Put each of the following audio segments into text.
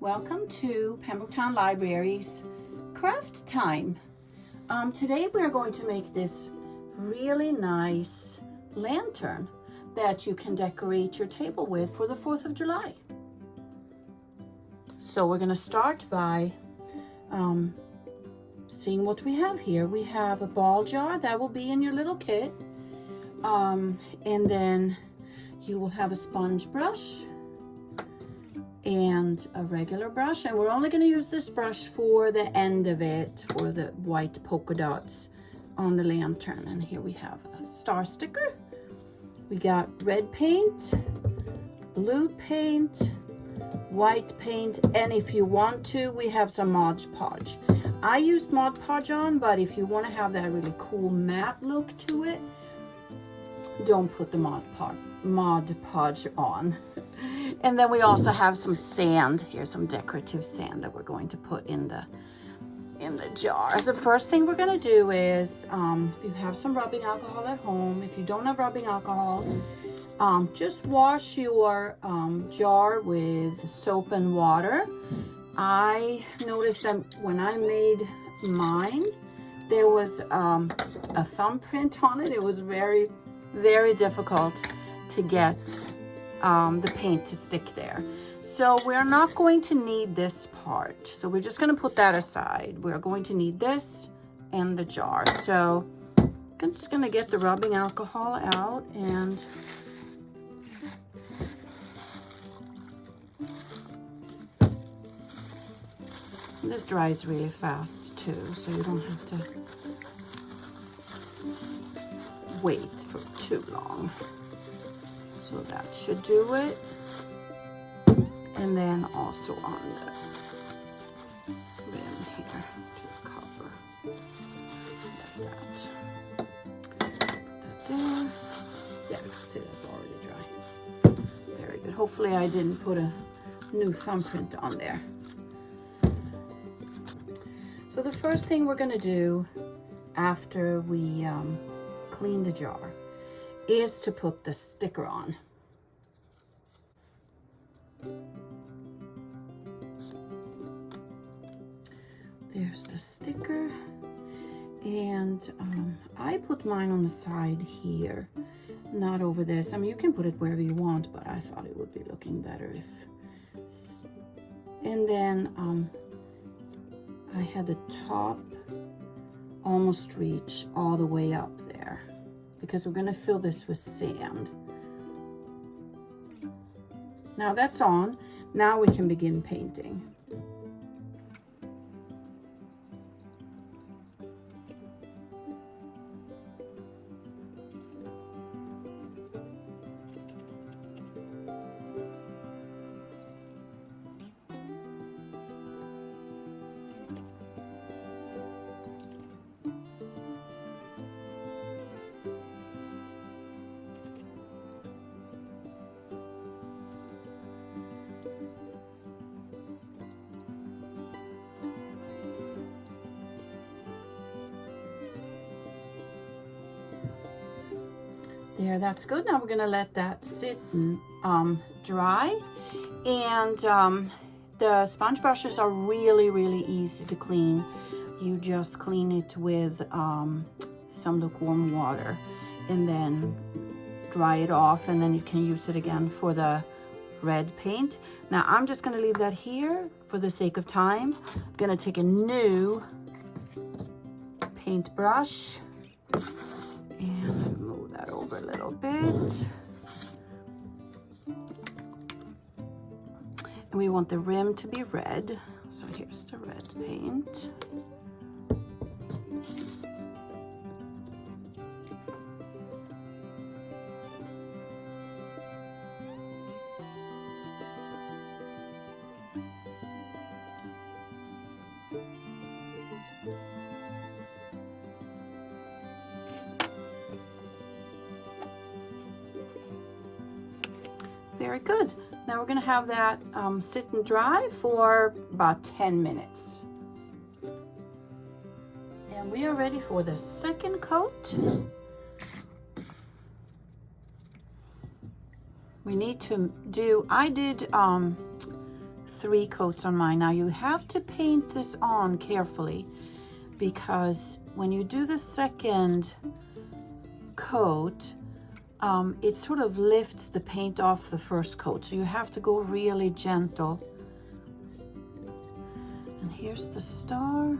Welcome to Pembroke Library's craft time. Today we are going to make this really nice lantern that you can decorate your table with for the 4th of July. So we're going to start by seeing what we have here. We have a ball jar that will be in your little kit, and then you will have a sponge brush and a regular brush, and we're only going to use this brush for the end of it for the white polka dots on the lantern. And here we have a star sticker. We got red paint, blue paint, white paint, and if you want to, we have some Mod Podge. I used Mod Podge on, but if you want to have that really cool matte look to it, don't put the Mod Podge on. And then we also have some sand. Here's some decorative sand that we're going to put in the jar. The first thing we're going to do is, if you have some rubbing alcohol at home, if you don't have rubbing alcohol, just wash your jar with soap and water. I noticed that when I made mine, there was a thumbprint on it. It was very, very difficult to get the paint to stick there. So we're not going to need this part. So we're just going to put that aside. We're going to need this and the jar. So I'm just going to get the rubbing alcohol out, and this dries really fast too, so you don't have to wait for too long. So that should do it. And then also on the rim here to cover like that. Put that there. Yeah, see, that's already dry. Very good. Hopefully I didn't put a new thumbprint on there. So the first thing we're going to do after we clean the jar is to put the sticker on. There's the sticker, and I put mine on the side here, not over this. I mean, you can put it wherever you want, but I thought it would be looking better if. And then I had the top almost reach all the way up there, because we're going to fill this with sand. Now that's on. Now we can begin painting. There, that's good. Now we're going to let that sit and dry. And the sponge brushes are really, really easy to clean. You just clean it with some lukewarm water and then dry it off, and then you can use it again for the red paint. Now I'm just going to leave that here for the sake of time. I'm going to take a new paintbrush and move that over a little bit. And we want the rim to be red. So here's the red paint. Very good. Now we're going to have that sit and dry for about 10 minutes. And we are ready for the second coat. We need to do, I did 3 coats on mine. Now you have to paint this on carefully, because when you do the second coat, it sort of lifts the paint off the first coat. So you have to go really gentle. And here's the star.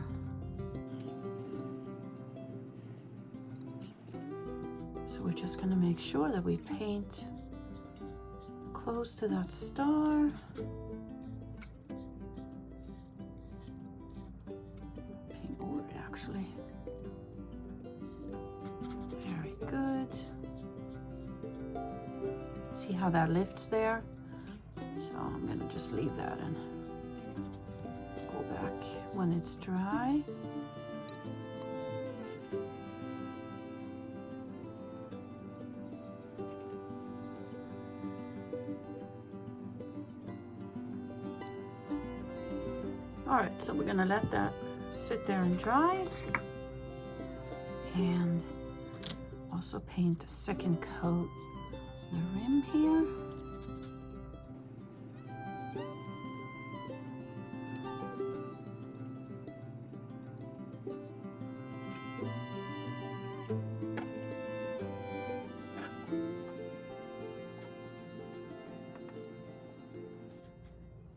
So we're just going to make sure that we paint close to that star. Paint over it actually. Very good. See how that lifts there? So I'm going to just leave that and go back when it's dry. All right, so we're gonna let that sit there and dry, and also paint a second coat on the rim here.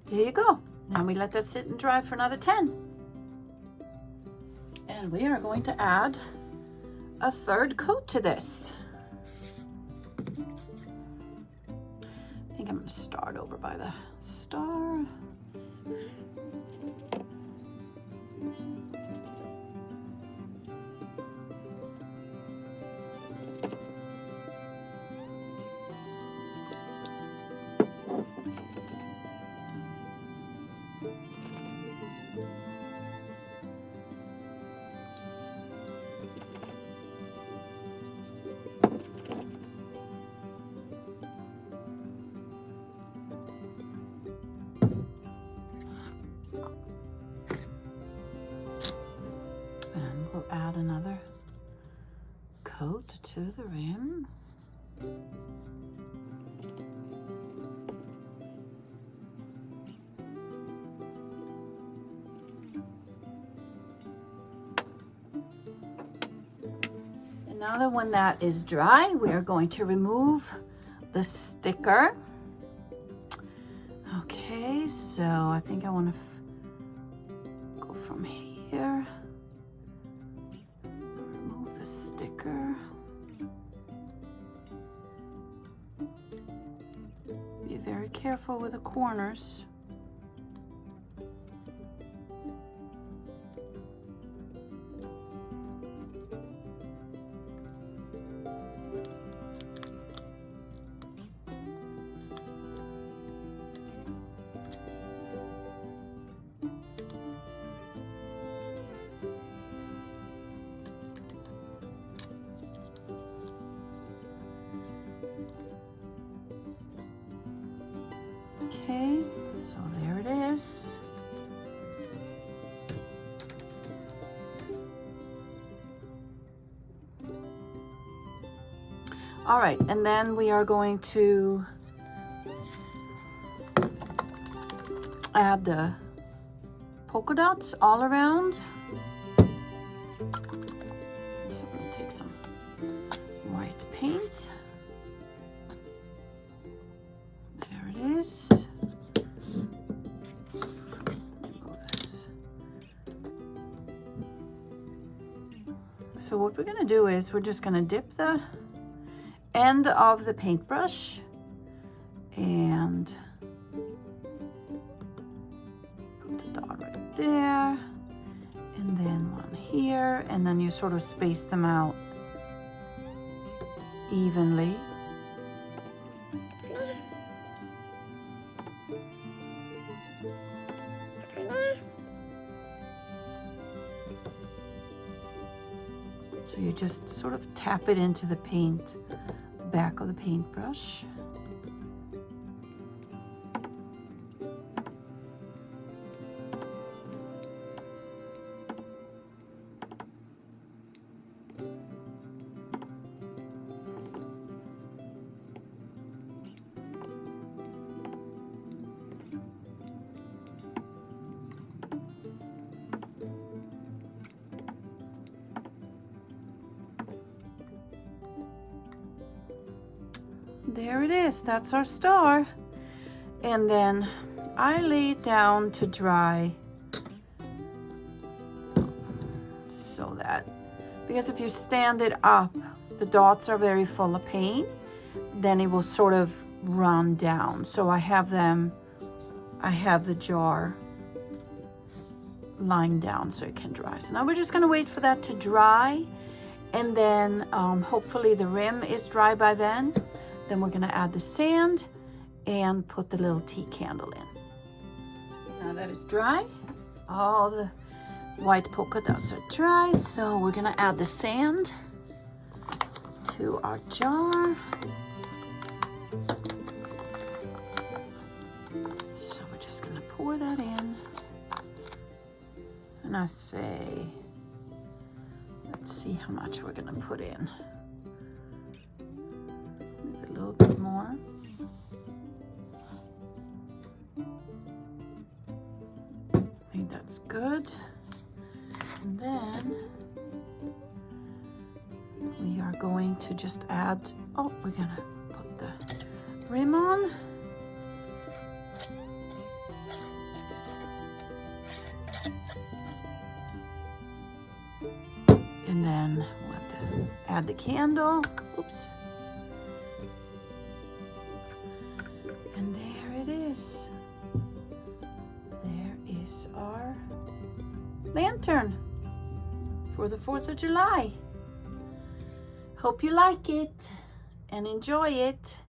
There you go. Now we let that sit and dry for another 10. And we are going to add a third coat to this. I think I'm going to start over by the star. And we'll add another coat to the rim. And now that when that is dry, we are going to remove the sticker. Okay, so I think I want to go from here. Remove the sticker. Be very careful with the corners. Okay, so there it is. All right, and then we are going to add the polka dots all around. So I'm going to take some white paint. There it is. So what we're going to do is we're just going to dip the end of the paintbrush and put the dot right there, and then one here, and then you sort of space them out evenly. So you just sort of tap it into the paint, back of the paintbrush. there it is. That's our star. And then I lay it down to dry, so that, because if you stand it up, the dots are very full of paint, then it will sort of run down. So I have the jar lying down so it can dry. So now we're just gonna wait for that to dry, and then hopefully the rim is dry by then. Then we're gonna add the sand and put the little tea candle in. Now that is dry, all the white polka dots are dry, so we're gonna add the sand to our jar. So we're just gonna pour that in. And I say, let's see how much we're gonna put in. Maybe a little bit more. I think that's good. And then we are going to just add, oh, we're gonna put the rim on. And then we'll have to add the candle. Oops. And there it is. There is our lantern for the 4th of July. Hope you like it and enjoy it.